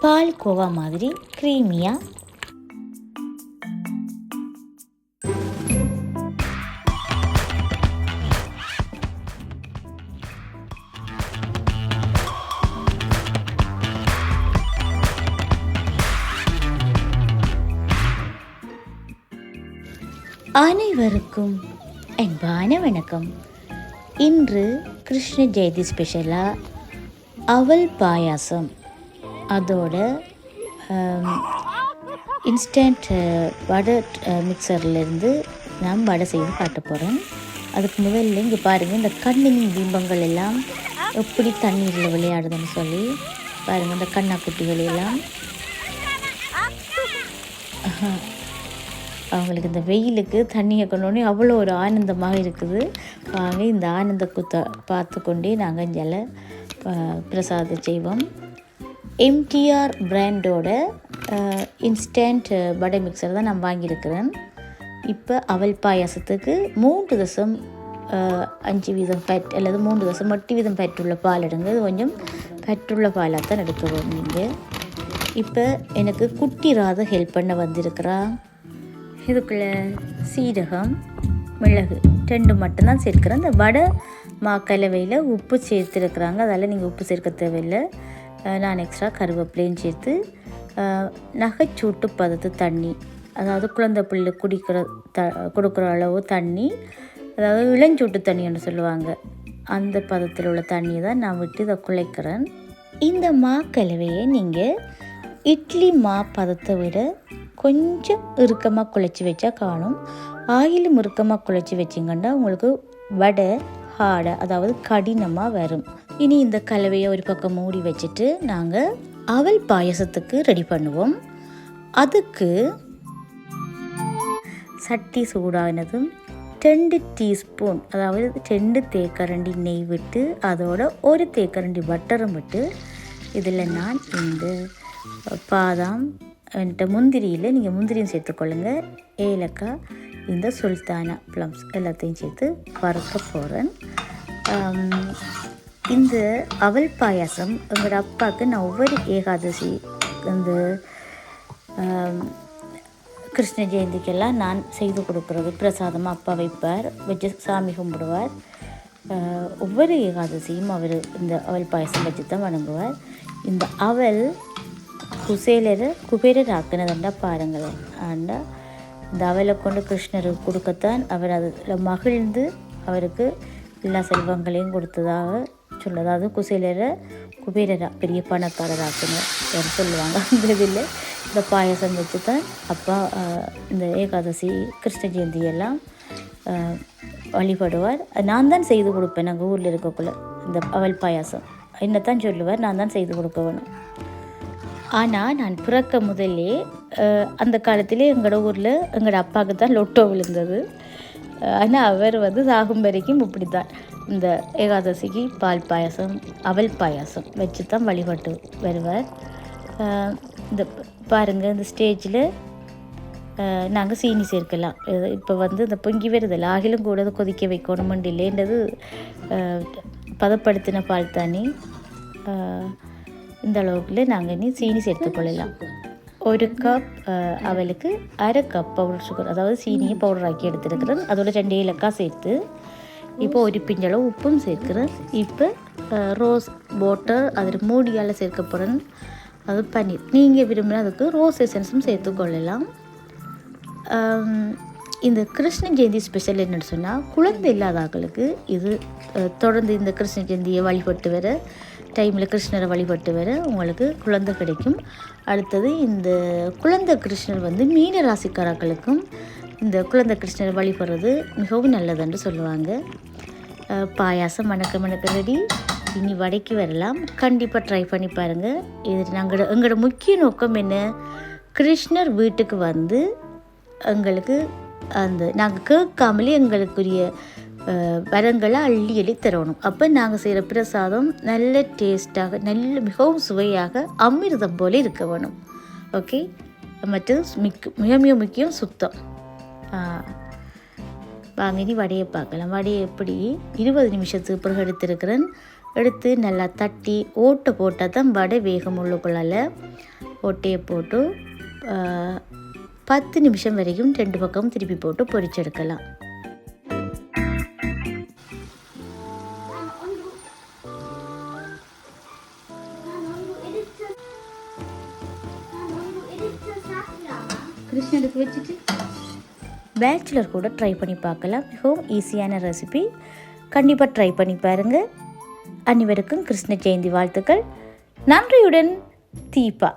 பால் கோவா மாதிரி க்ரீமியாக. அனைவருக்கும் அன்பான வணக்கம். இன்று கிருஷ்ண ஜெயந்தி ஸ்பெஷலாக அவல் பாயாசம், அதோட இன்ஸ்டன்ட் வடை மிக்சர்லேருந்து நான் வடை செய்து காட்ட போகிறேன். அதுக்கு முதல்ல இங்கே பாருங்கள், இந்த கண்ணின் பிம்பங்கள் எல்லாம் எப்படி தண்ணீரில் விளையாடுதுன்னு சொல்லி பாருங்கள். இந்த கண்ணாக்குட்டிகள் எல்லாம் அவங்களுக்கு இந்த வெயிலுக்கு தண்ணியை கொண்டோடனே அவ்வளோ ஒரு ஆனந்தமாக இருக்குது. வாங்க இந்த ஆனந்த குத்த பார்த்து கொண்டே நாங்கள் ஜல பிரசாதம் செய்வோம். எம்டிஆர் பிராண்டோட இன்ஸ்டன்ட் வடை மிக்சர் தான் நான் வாங்கியிருக்கிறேன். இப்போ அவல் பாயாசத்துக்கு 3.5% ஃபேட் அல்லது 3.8% ஃபேட் உள்ள பால் எடுங்க. இது கொஞ்சம் ஃபேட்டுள்ள பாலாக தான் எடுக்க நீங்கள். இப்போ எனக்கு குட்டி ராத ஹெல்ப் பண்ண வந்திருக்கிறா. இதுக்குள்ளே சீரகம், மிளகு 2 மட்டும்தான் சேர்க்குறேன். இந்த வடை மாக்கலவையில் உப்பு சேர்த்துருக்குறாங்க, அதால் நீங்கள் உப்பு சேர்க்க தேவையில்லை. நான் எக்ஸ்ட்ரா கருவேப்பிலையும் சேர்த்து நகைச்சூட்டு பதத்து தண்ணி, அதாவது குழந்தை பிள்ளை கொடுக்குற அளவு தண்ணி, அதாவது இளஞ்சூட்டு தண்ணின்னு சொல்லுவாங்க, அந்த பதத்தில் உள்ள தண்ணியை தான் நான் விட்டு இதை குழைக்கிறேன். இந்த மாக்கலவையை நீங்கள் இட்லி மா பதத்தை விட கொஞ்சம் இறுக்கமாக குழைச்சி வச்சா காணும். ஆயிலும் இறுக்கமாக குழைச்சி வச்சிங்கன்னா உங்களுக்கு வடை ஹார்டாக, அதாவது கடினமாக வரும். இனி இந்த கலவையை ஒரு பக்கம் மூடி வச்சுட்டு நாங்கள் அவல் பாயசத்துக்கு ரெடி பண்ணுவோம். அதுக்கு சட்டி சூடானதும் 2 டீஸ்பூன், அதாவது 2 தேக்கரண்டி நெய் விட்டு அதோட 1 தேக்கரண்டி பட்டரும் விட்டு இதில் நான் இந்த பாதாம், என்கிட்ட முந்திரியில் நீங்கள் முந்திரியும் சேர்த்துக்கொள்ளுங்க, ஏலக்காய், இந்த சுல்தானா ப்ளம்ஸ் எல்லாத்தையும் சேர்த்து வறுக்க போகிறேன். இந்த அவல் பாயாசம் எங்களோட அப்பாவுக்கு நான் ஒவ்வொரு ஏகாதசி, இந்த கிருஷ்ண ஜெயந்திக்கெல்லாம் நான் செய்து கொடுக்குறது பிரசாதமாக அப்பா வைப்பார், வச்சு சாமி கும்பிடுவார். ஒவ்வொரு ஏகாதசியும் அவர் இந்த அவல் பாயாசம் வச்சு தான் வணங்குவார். இந்த அவல் குபேரர் ஆக்கினதுண்டா பாருங்களேன். ஆனால் இந்த அவலை கொண்டு கிருஷ்ணருக்கு கொடுக்கத்தான் அவர் அதில் மகிழ்ந்து அவருக்கு எல்லா செல்வங்களையும் கொடுத்ததாக சொல்லுது. அதாவது குபேரரா பெரிய பணக்காரர் ஆக்கினர் சொல்லுவாங்க. அந்த இதில் இந்த பாயசம் வச்சு தான் அப்பா இந்த ஏகாதசி கிருஷ்ண ஜெயந்தியெல்லாம் வழிபடுவார். நான் தான் செய்து கொடுப்பேன். நாங்கள் ஊரில் இருக்கக்குள்ள இந்த அவல் பாயாசம் என்னத்தான் சொல்லுவார், நான் தான் செய்து கொடுக்க வேணும். ஆனால் நான் பிறக்க முதலே அந்த காலத்திலே எங்களோட ஊரில் எங்களோட அப்பாவுக்கு தான் லொட்டோ விழுந்தது. ஆனால் அவர் சாகும் வரைக்கும் இப்படி தான் இந்த ஏகாதசிக்கு பால் பாயாசம், அவல் பாயாசம் வச்சு தான் வழிபட்டு வருவார். இந்த பாருங்கள், இந்த ஸ்டேஜில் நாங்கள் சீனி சேர்க்கலாம். இப்போ இந்த பொங்கி வருதில்ல, ஆகிலும் கூட கொதிக்க வைக்கணுமெண்டு இல்லைன்றது பதப்படுத்தின பால் தானே. இந்த அளவுக்குள்ள நாங்கள் இனி சீனி சேர்த்துக்கொள்ளலாம். 1 கப் அவலுக்கு 1/2 கப் பவுடர் சுகர், அதாவது சீனியை பவுடர் ஆக்கி எடுத்துருக்கிறேன். அதோட 2 ஏலக்காய் சேர்த்து இப்போ 1 பிஞ்சளவு உப்பும் சேர்க்குறேன். இப்போ ரோஸ் வாட்டர் அதில் மூடியால் சேர்க்க போகிறேன். அது பன்னீர், நீங்கள் விரும்பினா அதுக்கு ரோஸ் எசன்ஸும் சேர்த்துக்கொள்ளலாம். இந்த கிருஷ்ண ஜெயந்தி ஸ்பெஷல் என்னென்னு சொன்னால், குழந்தை இல்லாதவர்களுக்கு இது தொடர்ந்து இந்த கிருஷ்ண ஜெயந்தியை வழிபட்டு வர டைமில், கிருஷ்ணரை வழிபட்டு வர உங்களுக்கு குழந்தை கிடைக்கும். அடுத்தது இந்த குழந்தை கிருஷ்ணர் மீன ராசிக்காரர்களுக்கும் இந்த குழந்தை கிருஷ்ணரை வழிபடுறது மிகவும் நல்லதுன்னு சொல்லுவாங்க. பாயாசம் மணக்க ரெடி. இனி வடைக்கு வரலாம். கண்டிப்பாக ட்ரை பண்ணி பாருங்கள். இது எங்களோட முக்கிய நோக்கம் என்ன, கிருஷ்ணர் வீட்டுக்கு எங்களுக்கு நாங்கள் கேட்காமலே எங்களுக்குரிய வரங்களை அள்ளி தரணும். அப்போ நாங்கள் செய்கிற பிரசாதம் நல்ல டேஸ்ட்டாக, நல்ல மிகவும் சுவையாக அமிர்தம் போல இருக்க வேணும். ஓகே, மற்றது மிக மிக முக்கியம் சுத்தம். வாங்க இனி வடையை பார்க்கலாம். வடையை எப்படி 20 நிமிஷத்துக்கு பிறகு எடுத்திருக்கிறேன். எடுத்து நல்லா தட்டி ஓட்டை போட்டால் தான் வடை வேகம் உள்ளுக்குள்ளால். ஓட்டையை போட்டு 10 நிமிஷம் வரைக்கும் 2 பக்கம் திருப்பி போட்டு பொரிச்செடுக்கலாம். கிருஷ்ணனுக்கு வச்சுட்டு பேச்சுலர் கூட ட்ரை பண்ணி பார்க்கலாம். மிகவும் ஈஸியான ரெசிபி. கண்டிப்பாக ட்ரை பண்ணி பாருங்கள். அனைவருக்கும் கிருஷ்ண ஜெயந்தி வாழ்த்துக்கள். நன்றியுடன் தீபா.